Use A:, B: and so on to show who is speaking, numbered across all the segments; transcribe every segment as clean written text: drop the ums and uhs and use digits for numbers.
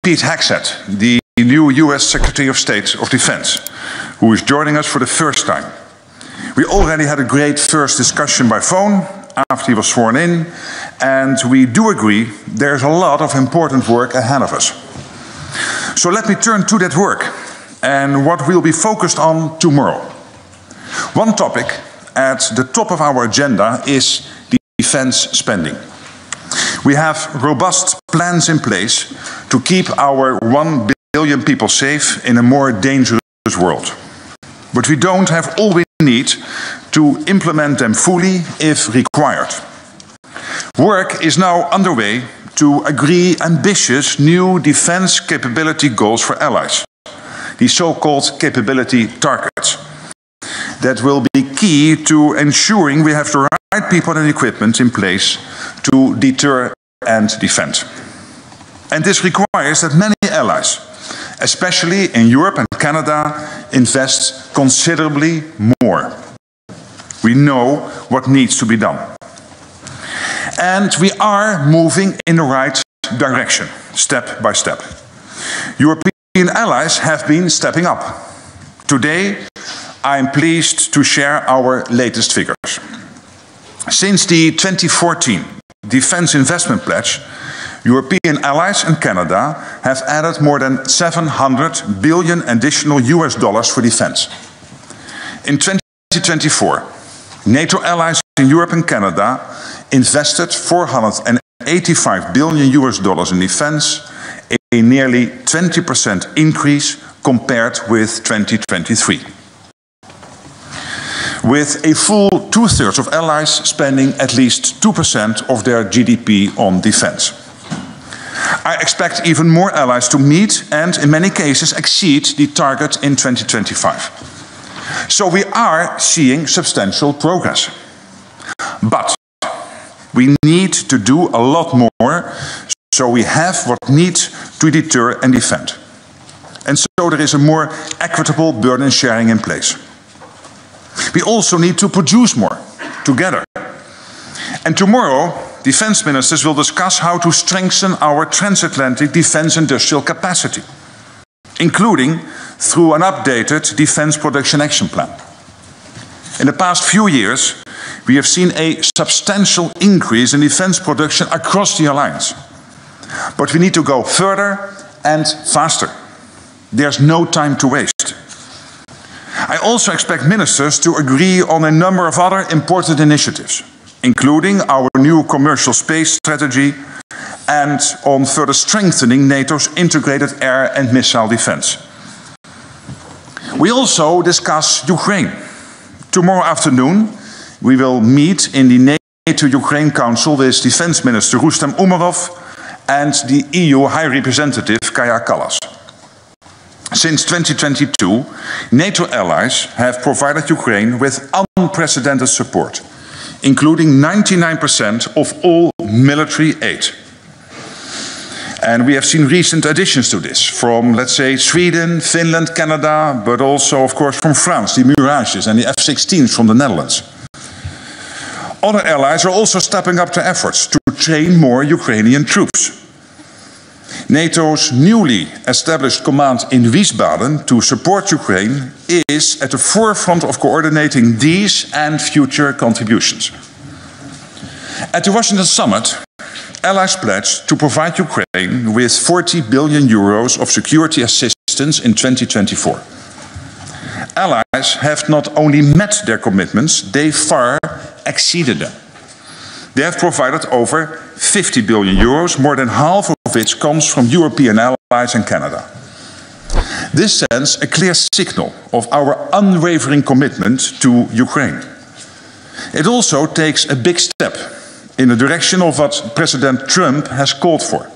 A: Pete Hegseth, the new US Secretary of State of Defense, who is joining us for the first time. We already had a great first discussion by phone after he was sworn in, and we do agree there's a lot of important work ahead of us. So let me turn to that work and what we'll be focused on tomorrow. One topic at the top of our agenda is defense spending. We have robust plans in place to keep our 1 billion people safe in a more dangerous world. But we don't have all we need to implement them fully if required. Work is now underway to agree ambitious new defense capability goals for allies, the so-called capability targets, that will be key to ensuring we have the right people and equipment in place to deter and defend. And this requires that many allies, especially in Europe and Canada, invest considerably more. We know what needs to be done. And we are moving in the right direction, step by step. European allies have been stepping up. Today, I am pleased to share our latest figures. Since the 2014 Defense Investment Pledge, European allies and Canada have added more than 700 billion additional US dollars for defense. In 2024, NATO allies in Europe and Canada invested 485 billion US dollars in defense, a nearly 20% increase compared with 2023. With a full 2/3 of allies spending at least 2% of their GDP on defense. I expect even more allies to meet and, in many cases, exceed the target in 2025. So we are seeing substantial progress. But we need to do a lot more so we have what needs to deter and defend. And so there is a more equitable burden sharing in place. We also need to produce more together. And tomorrow, defense ministers will discuss how to strengthen our transatlantic defense industrial capacity, including through an updated defense production action plan. In the past few years, we have seen a substantial increase in defense production across the alliance. But we need to go further and faster. There's no time to waste. I also expect ministers to agree on a number of other important initiatives, including our new commercial space strategy and on further strengthening NATO's integrated air and missile defense. We also discuss Ukraine. Tomorrow afternoon, we will meet in the NATO-Ukraine Council with Defense Minister Rossem and the EU High Representative Kaja Kallas. Since 2022, NATO allies have provided Ukraine with unprecedented support, including 99% of all military aid. And we have seen recent additions to this from, let's say, Sweden, Finland, Canada, but also, of course, from France, the Mirages and the F-16s from the Netherlands. Other allies are also stepping up their efforts to train more Ukrainian troops. NATO's newly established command in Wiesbaden to support Ukraine is at the forefront of coordinating these and future contributions. At the Washington summit, allies pledged to provide Ukraine with 40 billion euros of security assistance in 2024. Allies have not only met their commitments, they far exceeded them. They have provided over 50 billion euros, more than half of which comes from European allies and Canada. This sends a clear signal of our unwavering commitment to Ukraine. It also takes a big step in the direction of what President Trump has called for.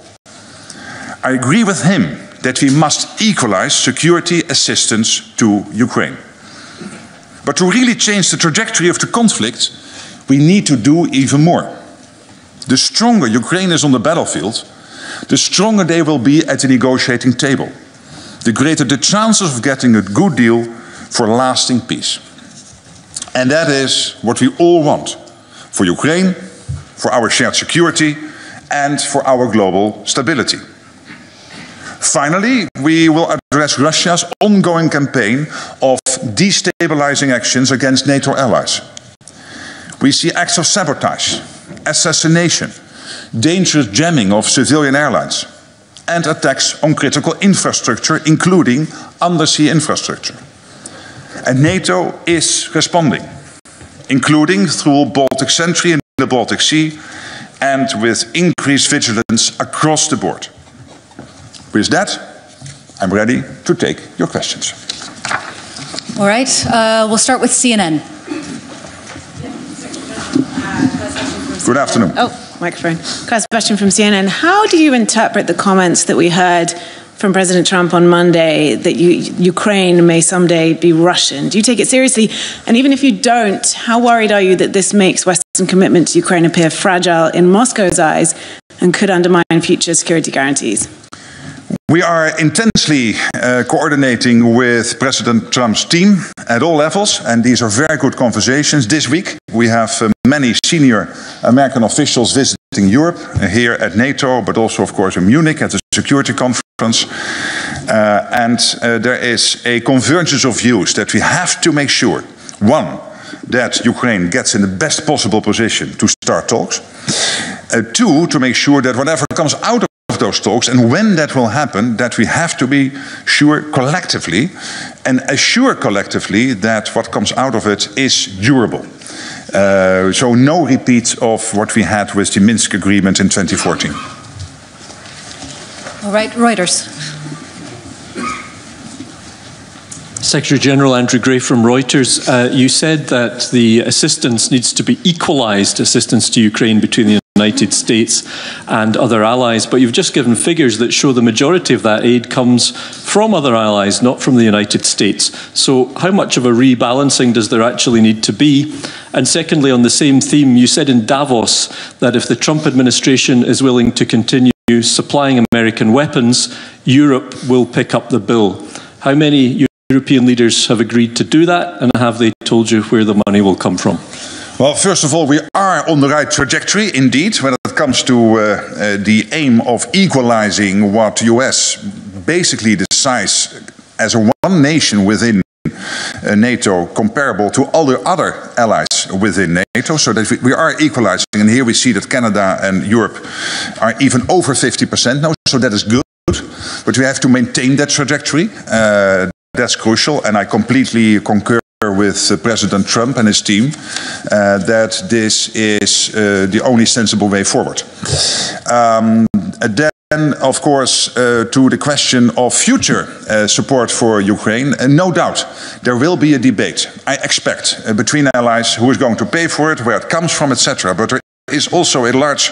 A: I agree with him that we must equalize security assistance to Ukraine. But to really change the trajectory of the conflict, we need to do even more. The stronger Ukraine is on the battlefield, the stronger they will be at the negotiating table, the greater the chances of getting a good deal for lasting peace. And that is what we all want for Ukraine, for our shared security, and for our global stability. Finally, we will address Russia's ongoing campaign of destabilizing actions against NATO allies. We see acts of sabotage, assassination, dangerous jamming of civilian airlines, and attacks on critical infrastructure, including undersea infrastructure. And NATO is responding, including through Baltic Sentry in the Baltic Sea and with increased vigilance across the board. With that, I'm ready to take your questions.
B: All right, we'll start with CNN.
A: Good afternoon.
C: Oh, microphone. Class question from CNN. How do you interpret the comments that we heard from President Trump on Monday that Ukraine may someday be Russian? Do you take it seriously? And even if you don't, how worried are you that this makes Western commitment to Ukraine appear fragile in Moscow's eyes and could undermine future security guarantees?
A: We are intensely coordinating with President Trump's team at all levels, and these are very good conversations. This week we have many senior American officials visiting Europe, here at NATO, but also of course in Munich at the security conference. There is a convergence of views that we have to make sure, one, that Ukraine gets in the best possible position to start talks. Two, to make sure that whatever comes out of those talks, and when that will happen, that we have to be sure collectively and assure collectively that what comes out of it is durable. So no repeat of what we had with the Minsk agreement in 2014.
B: All right, Reuters.
D: Secretary General Andrew Gray from Reuters, you said that the assistance needs to be equalised, assistance to Ukraine between the United States and other allies, but you've just given figures that show the majority of that aid comes from other allies, not from the United States. So how much of a rebalancing does there actually need to be? And secondly, on the same theme, you said in Davos that if the Trump administration is willing to continue supplying American weapons, Europe will pick up the bill. How many European leaders have agreed to do that, and have they told you where the money will come from?
A: Well, first of all, we are on the right trajectory, indeed, when it comes to the aim of equalizing what the US basically decides as a one nation within NATO, comparable to all the other allies within NATO, so that we are equalizing. And here we see that Canada and Europe are even over 50% now, so that is good. But we have to maintain that trajectory. That's crucial, and I completely concur with President Trump and his team that this is the only sensible way forward. Then, of course, to the question of future support for Ukraine, no doubt there will be a debate, I expect, between allies, who is going to pay for it, where it comes from, etc. But there is also a large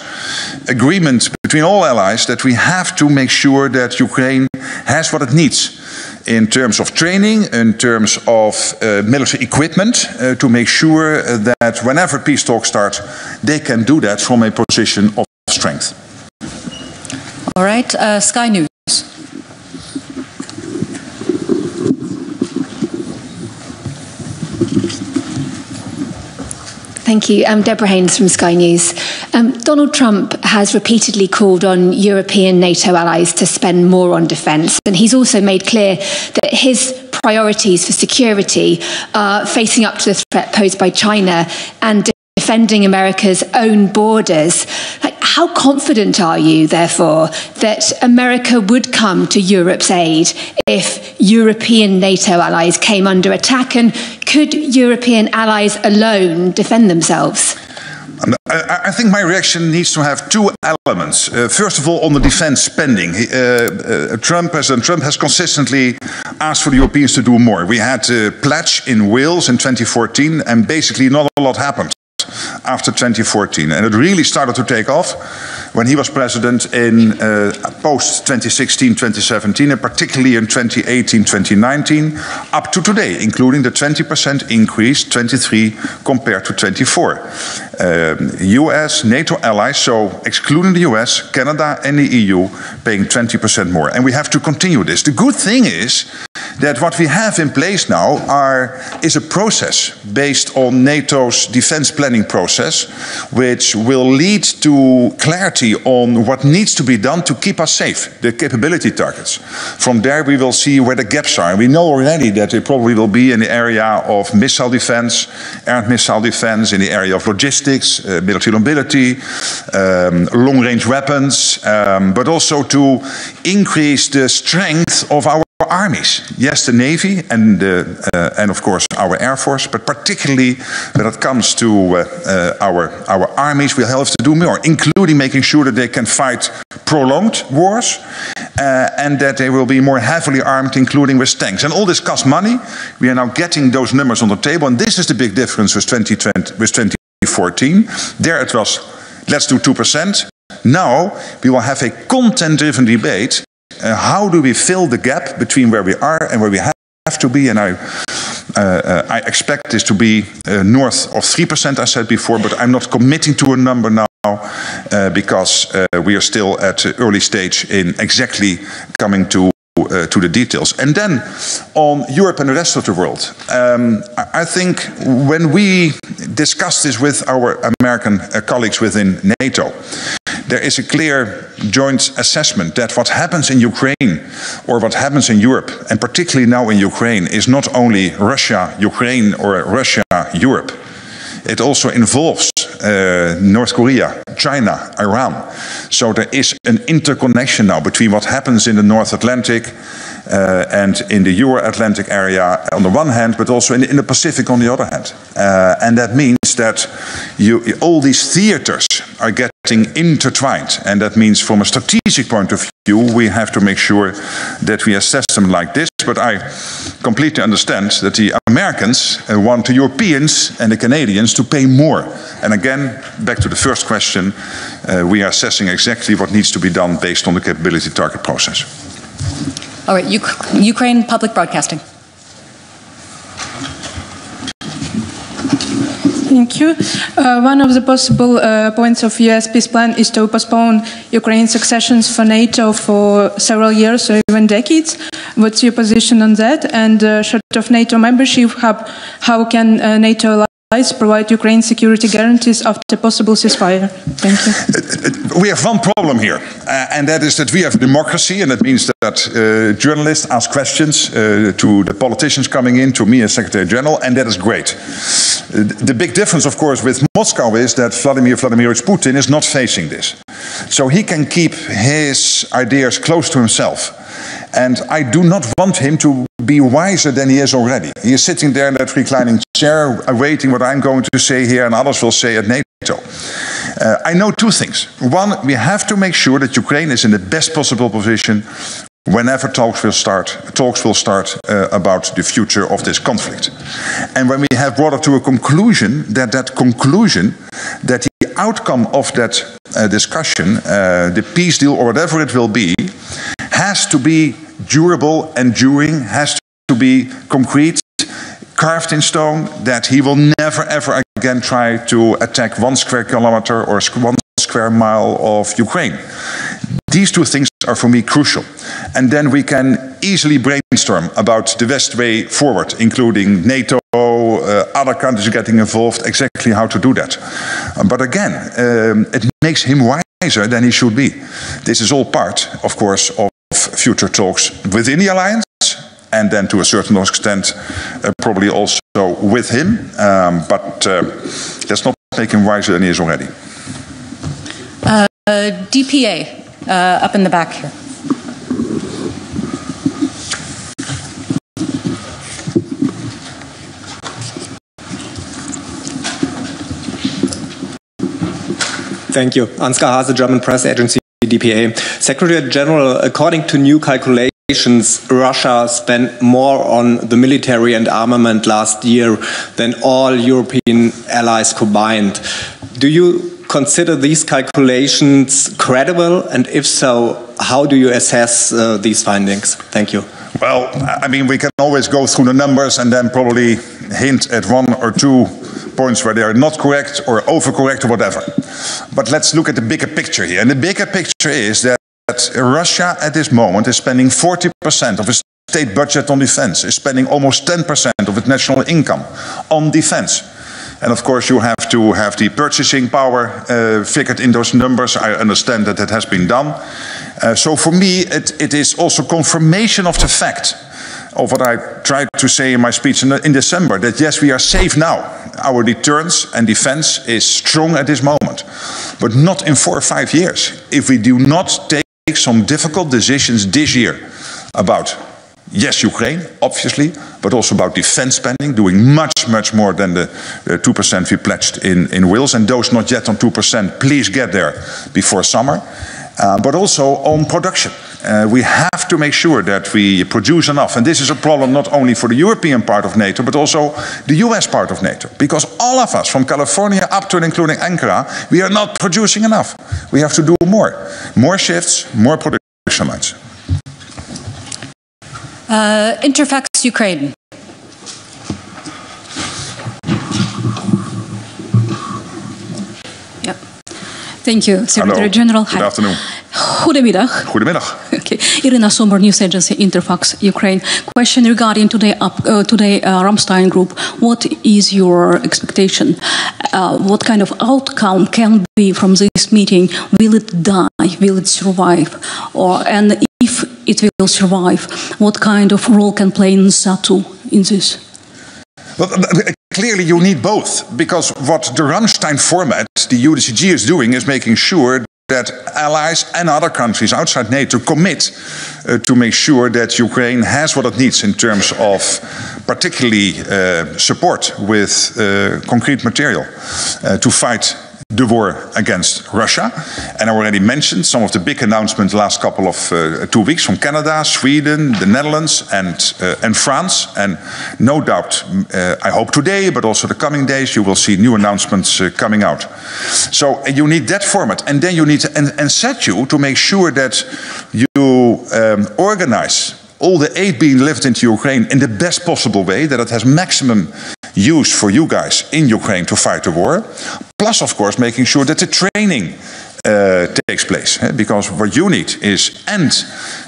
A: agreement between all allies that we have to make sure that Ukraine has what it needs in terms of training, in terms of military equipment, to make sure that whenever peace talks start, they can do that from a position of strength.
B: All right, Sky News.
E: Thank you. I'm Deborah Haynes from Sky News. Donald Trump has repeatedly called on European NATO allies to spend more on defence, and he's also made clear that his priorities for security are facing up to the threat posed by China and defending America's own borders. How confident are you, therefore, that America would come to Europe's aid if European NATO allies came under attack? And could European allies alone defend themselves?
A: I think my reaction needs to have two elements. First of all, on the defense spending. President Trump has consistently asked for the Europeans to do more. We had a pledge in Wales in 2014, and basically not a lot happened after 2014, and it really started to take off when he was president in post-2016-2017, and particularly in 2018-2019, up to today, including the 20% increase, 23 compared to 24. US, NATO allies, so excluding the US, Canada and the EU, paying 20% more. And we have to continue this. The good thing is that what we have in place now is a process based on NATO's defense planning process, which will lead to clarity on what needs to be done to keep us safe, the capability targets. From there we will see where the gaps are. And we know already that they probably will be in the area of missile defense, air missile defense, in the area of logistics, military mobility, long-range weapons, but also to increase the strength of our armies. Yes, the Navy and of course our Air Force, but particularly when it comes to our armies, we'll have to do more, including making sure that they can fight prolonged wars and that they will be more heavily armed, including with tanks. And all this costs money. We are now getting those numbers on the table, and this is the big difference with 2014. There it was, let's do 2%. Now we will have a content-driven debate. How do we fill the gap between where we are and where we have to be? And I expect this to be north of 3%, I said before, but I'm not committing to a number now because we are still at the early stage in exactly coming to the details. And then on Europe and the rest of the world, I think when we discuss this with our American colleagues within NATO, there is a clear joint assessment that what happens in Ukraine or what happens in Europe, and particularly now in Ukraine, is not only Russia, Ukraine, or Russia, Europe. It also involves North Korea, China, Iran. So there is an interconnection now between what happens in the North Atlantic and in the Euro-Atlantic area on the one hand, but also in the Pacific on the other hand. And that means that all these theaters are getting intertwined. And that means from a strategic point of view, we have to make sure that we assess them like this. But I completely understand that the Americans want the Europeans and the Canadians to pay more. And again, back to the first question, we are assessing exactly what needs to be done based on the capability target process.
B: All right, Ukraine public broadcasting.
F: Thank you. One of the possible points of US peace plan is to postpone Ukraine's accessions for NATO for several years or even decades. What's your position on that? And short of NATO membership, how can NATO allies provide Ukraine security guarantees after possible ceasefire? Thank you.
A: We have one problem here, and that is that we have democracy, and that means that journalists ask questions to the politicians coming in, to me as Secretary General, and that is great. The big difference, of course, with Moscow is that Vladimir Vladimirovich Putin is not facing this. So he can keep his ideas close to himself. And I do not want him to be wiser than he is already. He is sitting there in that reclining chair, awaiting what I'm going to say here and others will say at NATO. I know two things. One, we have to make sure that Ukraine is in the best possible position whenever talks will start about the future of this conflict. And when we have brought it to a conclusion, that the outcome of that discussion, the peace deal or whatever it will be, has to be durable, enduring, has to be concrete, carved in stone, that he will never ever again try to attack 1 square kilometer or 1 square mile of Ukraine. These two things are for me crucial. And then we can easily brainstorm about the best way forward, including NATO, other countries getting involved, exactly how to do that. But again, it makes him wiser than he should be. This is all part, of course, of future talks within the alliance, and then to a certain extent, probably also with him. But let's not make him wiser than he is already.
B: DPA, up in the back here.
G: Thank you. Ansgar Hase, German press agency, DPA. Secretary General, according to new calculations, Russia spent more on the military and armament last year than all European allies combined. Do you consider these calculations credible? And if so, how do you assess these findings? Thank you.
A: Well, I mean, we can always go through the numbers and then probably hint at 1 or 2 points where they are not correct or overcorrect or whatever. But let's look at the bigger picture here. And the bigger picture is that Russia at this moment is spending 40% of its state budget on defense is spending almost 10% of its national income on defense. And of course, you have to have the purchasing power figured in those numbers. I understand that has been done. So for me, it is also confirmation of the fact of what I tried to say in my speech in December, that yes, we are safe now. Our deterrence and defense is strong at this moment, but not in 4 or 5 years. If we do not take some difficult decisions this year about, yes, Ukraine, obviously, but also about defense spending, doing much more than the 2% we pledged in Wales, and those not yet on 2%, please get there before summer. But also on production. We have to make sure that we produce enough. And this is a problem not only for the European part of NATO, but also the US part of NATO. Because all of us, from California up to and including Ankara, we are not producing enough. We have to do more. More shifts, more production lines.
B: Interfax Ukraine.
H: Thank you, Secretary General.
A: Good afternoon.
H: Goedemiddag.
A: Goedemiddag.
H: Okay. Irina Somber, News Agency, Interfax, Ukraine. Question regarding today Ramstein Group. What is your expectation? What kind of outcome can be from this meeting? Will it die? Will it survive? And if it will survive, what kind of role can play NATO in this?
A: Well, clearly you need both, because what the Ramstein format, the UDCG, is doing is making sure that allies and other countries outside NATO commit to make sure that Ukraine has what it needs in terms of particularly support with concrete material to fight the war against Russia. And I already mentioned some of the big announcements last couple of 2 weeks from Canada, Sweden, the Netherlands and France. And no doubt, I hope today, but also the coming days, you will see new announcements coming out. So you need that format. And then you need to set you to make sure that you organize all the aid being delivered into Ukraine in the best possible way, that it has maximum use for you guys in Ukraine to fight the war. Plus, of course, making sure that the training takes place. Because what you need is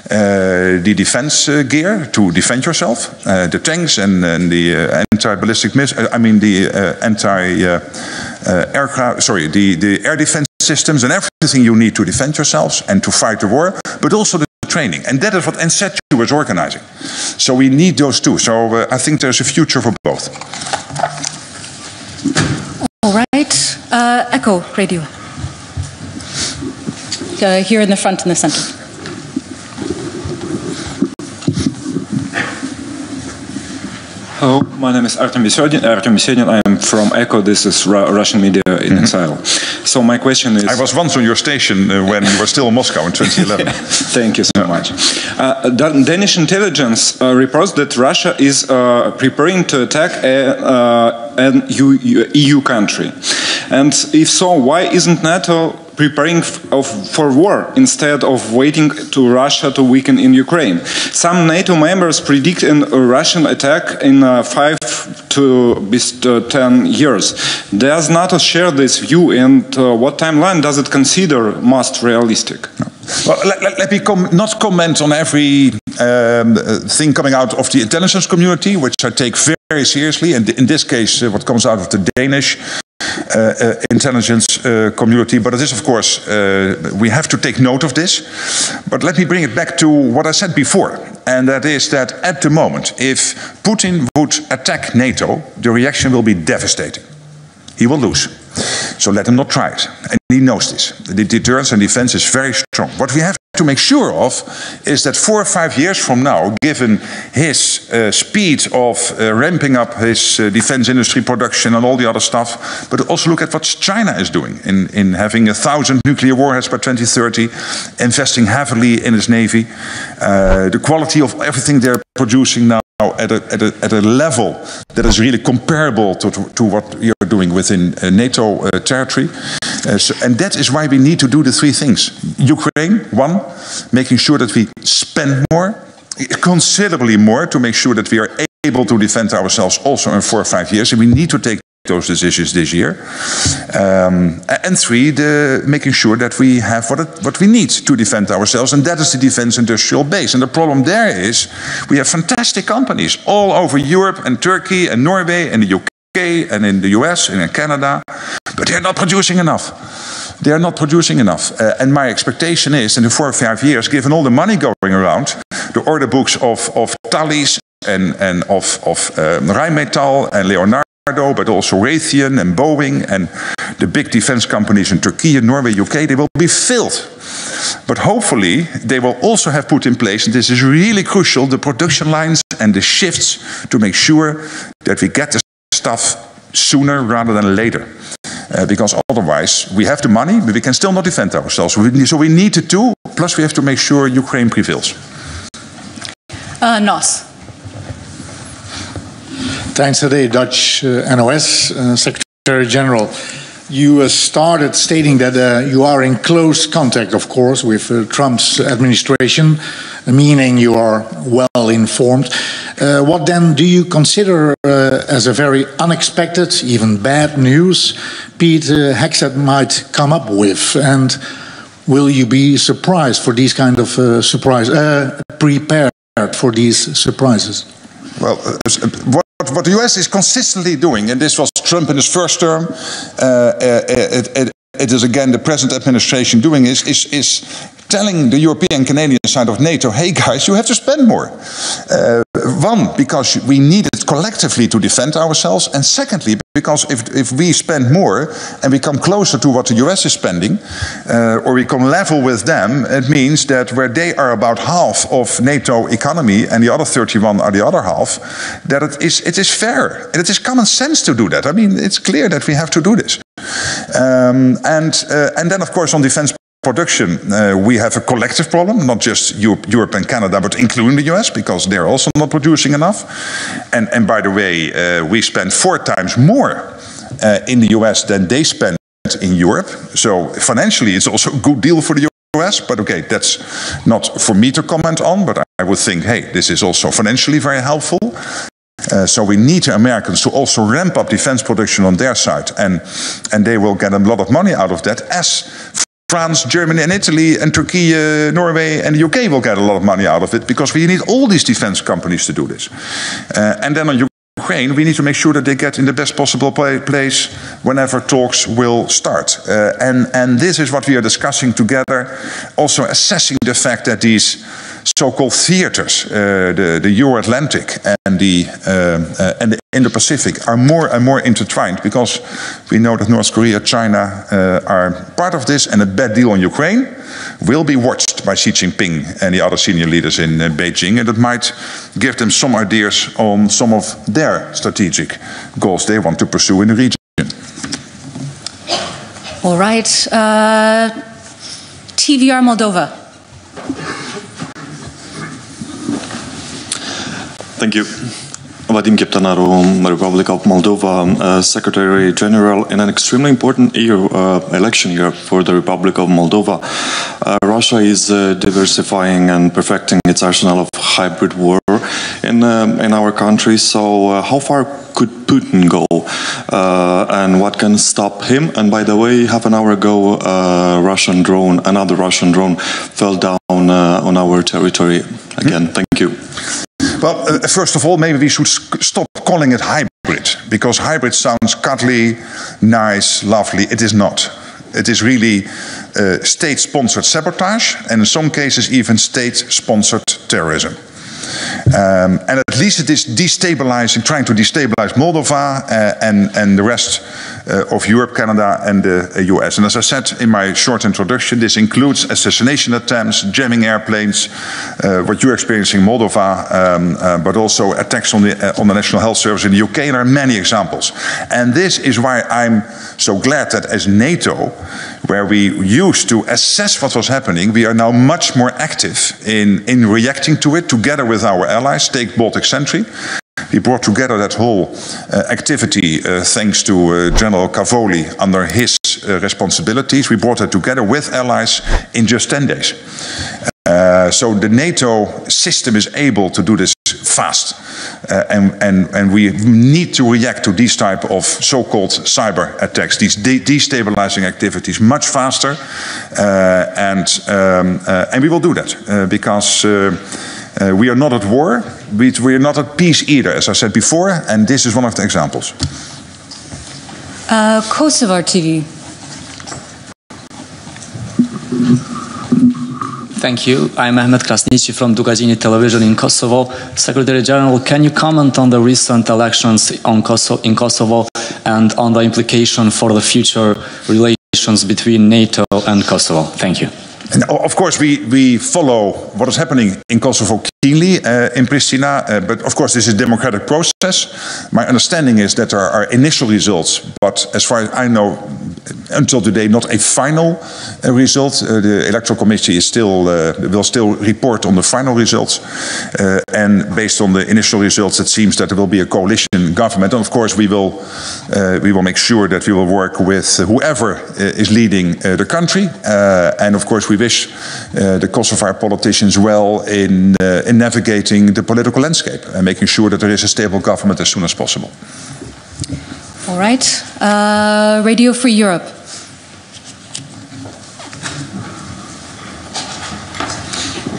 A: the defense gear to defend yourself, the tanks and the anti-ballistic missiles, the air defense systems and everything you need to defend yourselves and to fight the war, but also the training. And that is what NSETU is organizing. So we need those two. So I think there's a future for both.
B: All right. Echo Radio. Here in the front and the center.
I: Hello, my name is Artem Besedin. I am from ECHO. This is Russian media in exile. So my question is...
A: I was once on your station when you were still in Moscow in 2011.
I: Thank you so much. Danish intelligence reports that Russia is preparing to attack an EU country. And if so, why isn't NATO preparing for war instead of waiting to Russia to weaken in Ukraine? Some NATO members predict a Russian attack in 5 to 10 years. Does NATO share this view, and what timeline does it consider most realistic?
A: Well, let me not comment on every thing coming out of the intelligence community, which I take very seriously, and in this case what comes out of the Danish intelligence community. But it is, of course, we have to take note of this. But let me bring it back to what I said before, and that is that at the moment, if Putin would attack NATO, the reaction will be devastating. He will lose. So let him not try it. And he knows this. The deterrence and defense is very strong. What we have to make sure of is that 4 or 5 years from now, given his speed of ramping up his defense industry production and all the other stuff, but also look at what China is doing in having 1,000 nuclear warheads by 2030, investing heavily in its navy, the quality of everything they're producing now at a level that is really comparable to what you're doing within NATO territory. And that is why we need to do the 3 things. Ukraine, 1, making sure that we spend more, considerably more, to make sure that we are able to defend ourselves also in 4 or 5 years. And we need to take those decisions this year. And three, making sure that we have what we need to defend ourselves, and that is the defense industrial base. And the problem there is we have fantastic companies all over Europe and Turkey and Norway and the UK and in the US and in Canada, but they're not producing enough. They are not producing enough. And my expectation is, in the 4 or 5 years, given all the money going around, the order books of Thalys and of Rheinmetall and Leonardo, but also Raytheon and Boeing and the big defense companies in Turkey and Norway, UK, they will be filled. But hopefully they will also have put in place, and this is really crucial, the production lines and the shifts to make sure that we get the stuff sooner rather than later. Because otherwise we have the money, but we can still not defend ourselves. So we need the two, plus we have to make sure Ukraine prevails.
B: Nos.
J: Tijdens de Dutch NOS, Secretary General, you started stating that you are in close contact, of course, with Trump's administration, meaning you are well informed. What then do you consider as a very unexpected, even bad news Pete Hegseth might come up with? And will you be surprised for these kind of prepared for these surprises?
A: Well, what the US is consistently doing, and this was Trump in his first term, it is again the present administration doing, is telling the European Canadian side of NATO, hey guys, you have to spend more. One, because we need it collectively to defend ourselves, and secondly, because if we spend more and we come closer to what the US is spending, or we come level with them, it means that where they are about half of NATO economy and the other 31 are the other half, that it is fair. And it is common sense to do that. I mean, it's clear that we have to do this. And then, of course, on defense production, we have a collective problem, not just Europe and Canada, but including the US, because they're also not producing enough. And by the way, we spend 4 times more in the US than they spend in Europe. So financially, it's also a good deal for the US, but okay, that's not for me to comment on, but I would think, hey, this is also financially very helpful. So we need the Americans to also ramp up defense production on their side, and they will get a lot of money out of that, as France, Germany and Italy and Turkey, Norway and the UK will get a lot of money out of it, because we need all these defense companies to do this. And then on Ukraine, we need to make sure that they get in the best possible place whenever talks will start. And this is what we are discussing together, also assessing the fact that these so-called theaters, the Euro-Atlantic and the Indo-Pacific, are more and more intertwined, because we know that North Korea, China are part of this, and a bad deal on Ukraine will be watched by Xi Jinping and the other senior leaders in Beijing, and it might give them some ideas on some of their strategic goals they want to pursue in the region.
B: All right. TVR Moldova.
K: Thank you. Vadim Keptanaru, Republic of Moldova, Secretary General. In an extremely important year, election year for the Republic of Moldova, Russia is diversifying and perfecting its arsenal of hybrid war in our country. So how far could Putin go, and what can stop him? And by the way, half an hour ago, another Russian drone fell down on our territory again. Thank you.
A: Well, first of all, maybe we should stop calling it hybrid, because hybrid sounds cuddly, nice, lovely. It is not. It is really state-sponsored sabotage, and in some cases even state-sponsored terrorism. And at least it is destabilizing, trying to destabilize Moldova and the rest of Europe, Canada and the US. And as I said in my short introduction, this includes assassination attempts, jamming airplanes, what you're experiencing in Moldova, but also attacks on the National Health Service in the UK, and there are many examples. And this is why I'm so glad that as NATO, where we used to assess what was happening, we are now much more active in reacting to it together with our allies. Take Baltic Sentry. We brought together that whole activity thanks to General Cavoli under his responsibilities. We brought it together with allies in just 10 days. So the NATO system is able to do this fast. And we need to react to these type of so-called cyber attacks, these destabilizing activities much faster, and we will do that because we are not at war, we are not at peace either, as I said before, and this is one of the examples.
B: Kosovo TV.
L: Thank you. I'm Mehmet Krasniqi from Dugajini Television in Kosovo. Secretary General, can you comment on the recent elections in Kosovo and on the implication for the future relations between NATO and Kosovo? Thank you.
A: And of course, we follow what is happening in Kosovo keenly in Pristina, but of course this is a democratic process. My understanding is that there are initial results, but as far as I know, until today, not a final result. The Electoral Committee is will still report on the final results, and based on the initial results, it seems that there will be a coalition government. And of course, we will make sure that we will work with whoever is leading the country, and of course, we wish the Kosovar politicians well in navigating the political landscape and making sure that there is a stable government as soon as possible.
B: All right. Radio Free Europe.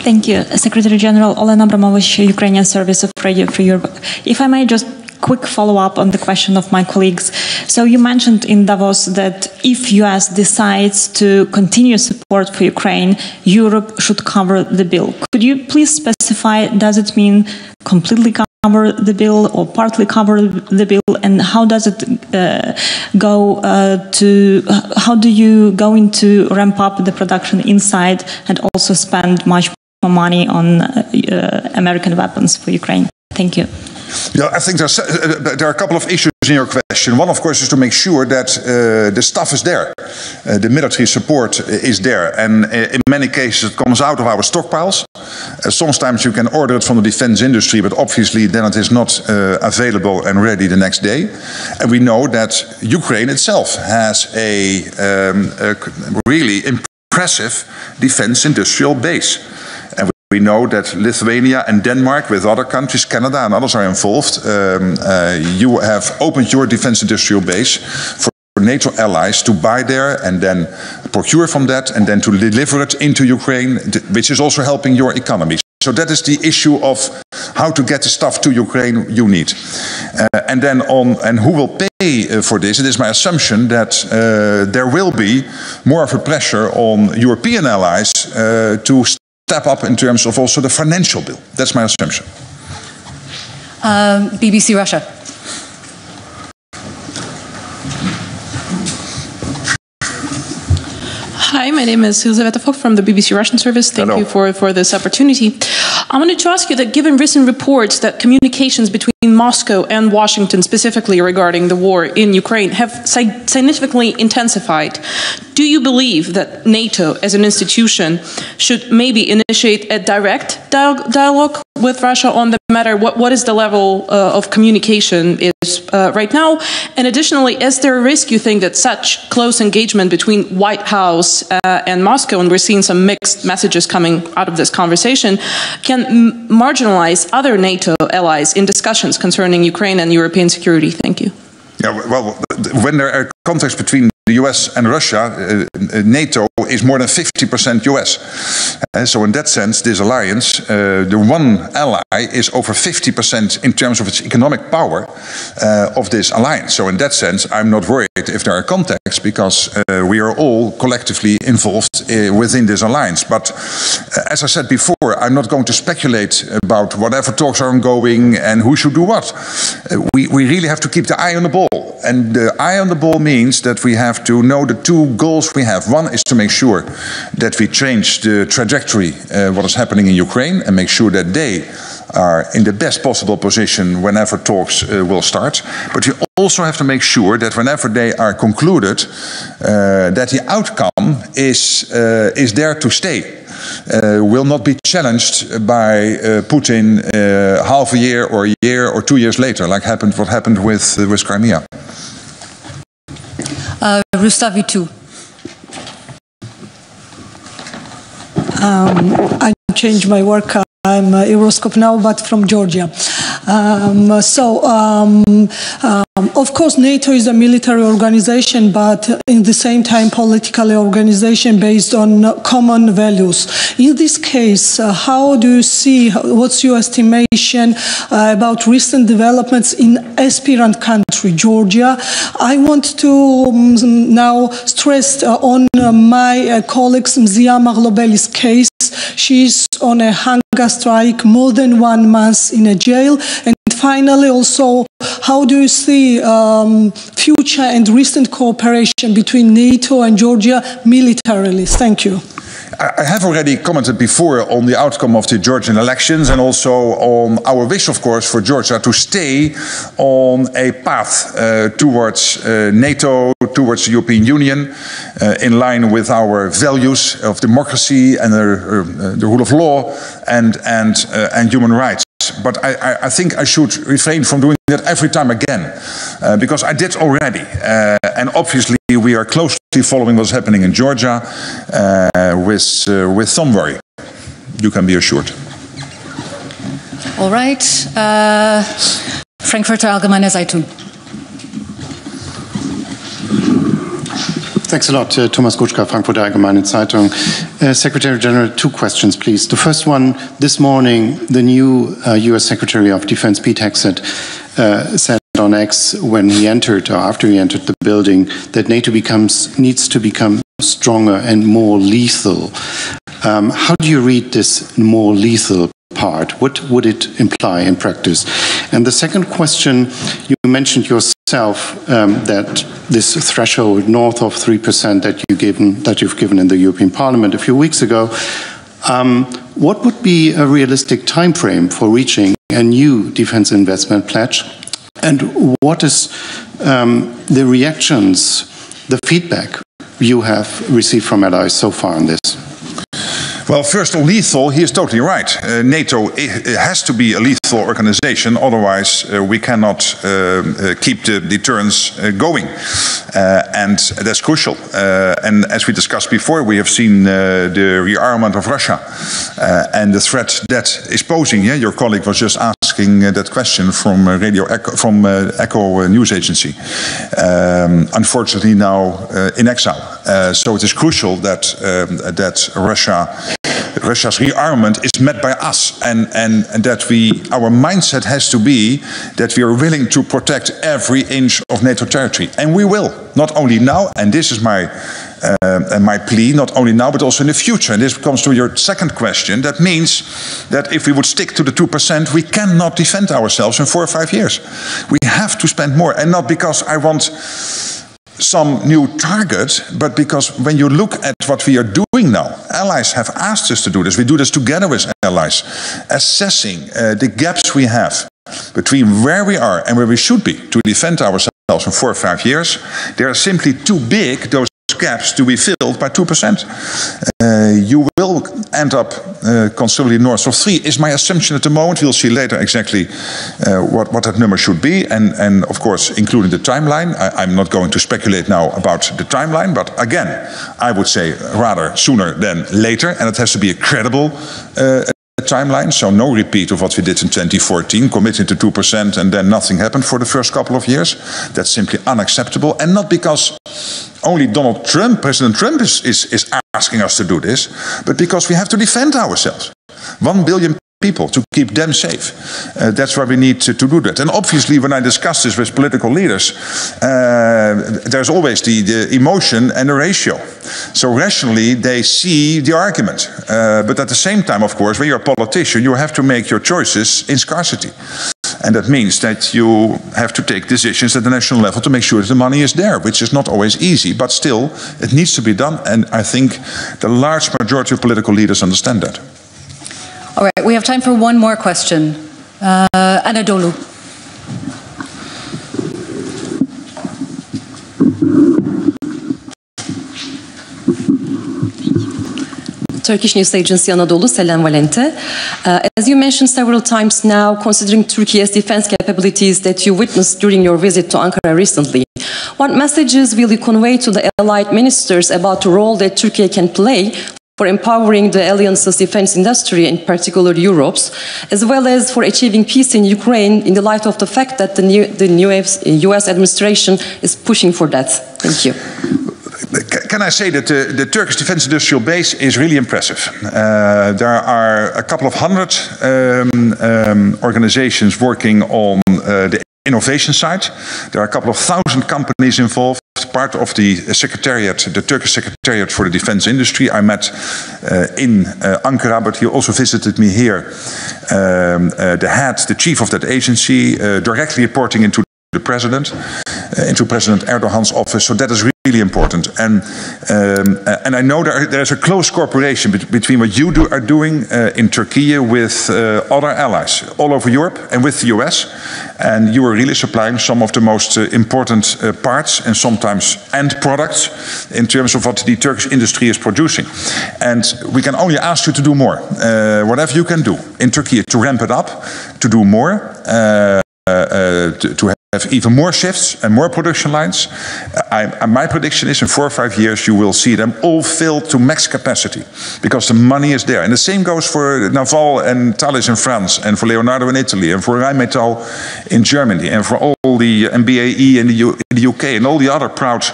M: Thank you. Secretary General Olena Abramovich, Ukrainian Service of Radio Free Europe. If I may just quick follow-up on the question of my colleagues. So you mentioned in Davos that if US decides to continue support for Ukraine, Europe should cover the bill. Could you please specify, does it mean completely cover the bill or partly cover the bill, and how does it how do you go into ramp up the production inside and also spend much more money on American weapons for Ukraine? Thank you.
A: Yeah, I think there are a couple of issues in your question. One, of course, is to make sure that the stuff is there. The military support is there. And in many cases, it comes out of our stockpiles. Sometimes you can order it from the defense industry, but obviously then it is not available and ready the next day. And we know that Ukraine itself has a really impressive defense industrial base. We know that Lithuania and Denmark, with other countries, Canada and others are involved. You have opened your defense industrial base for NATO allies to buy there and then procure from that and then to deliver it into Ukraine, which is also helping your economy. So that is the issue of how to get the stuff to Ukraine you need. And then and who will pay for this? It is my assumption that there will be more of a pressure on European allies to step up in terms of also the financial bill. That's my assumption.
B: BBC Russia.
N: Hi, my name is Elizaveta Fok from the BBC Russian service. Thank you for this opportunity. I wanted to ask you that given recent reports that communications between Moscow and Washington, specifically regarding the war in Ukraine, have significantly intensified, do you believe that NATO as an institution should maybe initiate a direct dialogue with Russia on the matter? What is the level of communication is right now? And additionally, is there a risk, you think, that such close engagement between White House and Moscow, and we're seeing some mixed messages coming out of this conversation, can marginalize other NATO allies in discussions concerning Ukraine and European security? Thank you.
A: Yeah, well, when there are contacts between the US and Russia, NATO is more than 50% US. So in that sense, this alliance, the one ally is over 50% in terms of its economic power of this alliance. So in that sense, I'm not worried if there are contacts because we are all collectively involved within this alliance. But as I said before, I'm not going to speculate about whatever talks are ongoing and who should do what. We really have to keep the eye on the ball. And the eye on the ball means that we have to know the two goals we have. One is to make sure that we change the trajectory, what is happening in Ukraine, and make sure that they are in the best possible position whenever talks will start. But we also have to make sure that whenever they are concluded, that the outcome is there to stay. Will not be challenged by Putin half a year or 2 years later, like what happened with Crimea.
B: Rustavi 2.
O: I changed my work. I'm Euroscope now, but from Georgia. Of course, NATO is a military organization, but in the same time, political organization based on common values. In this case, how do you see, what's your estimation about recent developments in aspirant country, Georgia? I want to now stress on my colleague Mzia Marlobeli's case. She's on a hunger strike, more than 1 month in a jail. And finally, also, how do you see future and recent cooperation between NATO and Georgia militarily? Thank you.
A: I have already commented before on the outcome of the Georgian elections and also on our wish, of course, for Georgia to stay on a path towards NATO, towards the European Union, in line with our values of democracy and the rule of law and human rights. But I think I should refrain from doing that every time again, because I did already. And obviously we are closely following what's happening in Georgia with some worry. You can be assured.
B: All right. Frankfurter Allgemeine Zeitung.
P: Thanks a lot, Thomas Gutschka, Frankfurter Allgemeine Zeitung. Secretary General, 2 questions, please. The first one, this morning, the new U.S. Secretary of Defense, Pete Hegseth, said on X when he entered, or after he entered the building, that NATO needs to become stronger and more lethal. How do you read this more lethal part? What would it imply in practice? And the second question, you mentioned yourself that this threshold north of 3% that you've given in the European Parliament a few weeks ago. What would be a realistic time frame for reaching a new defense investment pledge? And what is the reactions, the feedback you have received from allies so far on this?
A: Well, first on lethal, he is totally right. NATO has to be a lethal organization, otherwise we cannot keep the deterrence going. And that's crucial. And as we discussed before, we have seen the rearmament of Russia and the threat that is posing. Yeah? Your colleague was just asking that question from Echo News Agency. Unfortunately now in exile. So it is crucial that Russia's rearmament is met by us, and that our mindset has to be that we are willing to protect every inch of NATO territory, and we will, not only now, and this is my plea, not only now but also in the future. And this comes to your second question. That means that if we would stick to the 2%, we cannot defend ourselves in 4 or 5 years. We have to spend more, and not because I want some new target, but because when you look at what we are doing now, allies have asked us to do this. We do this together with allies, assessing the gaps we have between where we are and where we should be to defend ourselves in 4 or 5 years. They are simply too big, those gaps, to be filled by 2%. You will end up considerably north of 3, is my assumption at the moment. We'll see later exactly what that number should be, and of course including the timeline. I'm not going to speculate now about the timeline, but again, I would say rather sooner than later, and it has to be a credible timeline, so no repeat of what we did in 2014, committing to 2% and then nothing happened for the first couple of years. That's simply unacceptable, and not because only President Trump is asking us to do this, but because we have to defend ourselves. 1 billion people, to keep them safe. That's why we need to do that. And obviously, when I discuss this with political leaders, there's always the emotion and the ratio. So rationally, they see the argument. But at the same time, of course, when you're a politician, you have to make your choices in scarcity. And that means that you have to take decisions at the national level to make sure that the money is there, which is not always easy, but still, it needs to be done. And I think the large majority of political leaders understand that.
B: All right, we have time for one more question. Anadolu.
Q: Turkish news agency Anadolu, Selen Valente. As you mentioned several times now, considering Turkey's defense capabilities that you witnessed during your visit to Ankara recently, what messages will you convey to the allied ministers about the role that Turkey can play for empowering the alliance's defense industry, in particular Europe's, as well as for achieving peace in Ukraine in the light of the fact that the new US administration is pushing for that? Thank you.
A: Can I say that the Turkish defense industrial base is really impressive? There are a couple of hundred organizations working on the innovation side. There are a couple of thousand companies involved. Part of the secretariat, the Turkish secretariat for the defense industry. I met in Ankara, but he also visited me here. The chief of that agency, directly reporting into the president, into President Erdogan's office. So that is really important. And I know there's a close cooperation between what you are doing in Turkey with other allies all over Europe and with the US. And you are really supplying some of the most important parts and sometimes end products in terms of what the Turkish industry is producing. And we can only ask you to do more. Whatever you can do in Turkey to ramp it up, to do more, to have even more shifts and more production lines. My prediction is in 4 or 5 years you will see them all filled to max capacity because the money is there. And the same goes for Naval and Thales in France, and for Leonardo in Italy, and for Rheinmetall in Germany, and for all the BAE in the UK, and all the other proud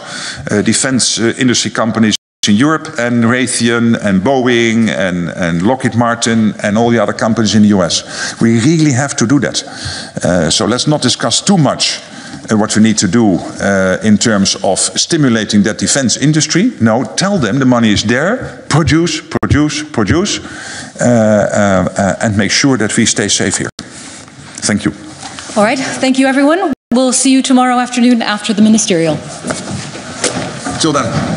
A: defense industry companies in Europe, and Raytheon and Boeing and Lockheed Martin and all the other companies in the US. We really have to do that. So let's not discuss too much what we need to do in terms of stimulating that defense industry. No, tell them the money is there, produce, and make sure that we stay safe here. Thank you.
B: All right, thank you everyone. We'll see you tomorrow afternoon after the ministerial.
A: Till then.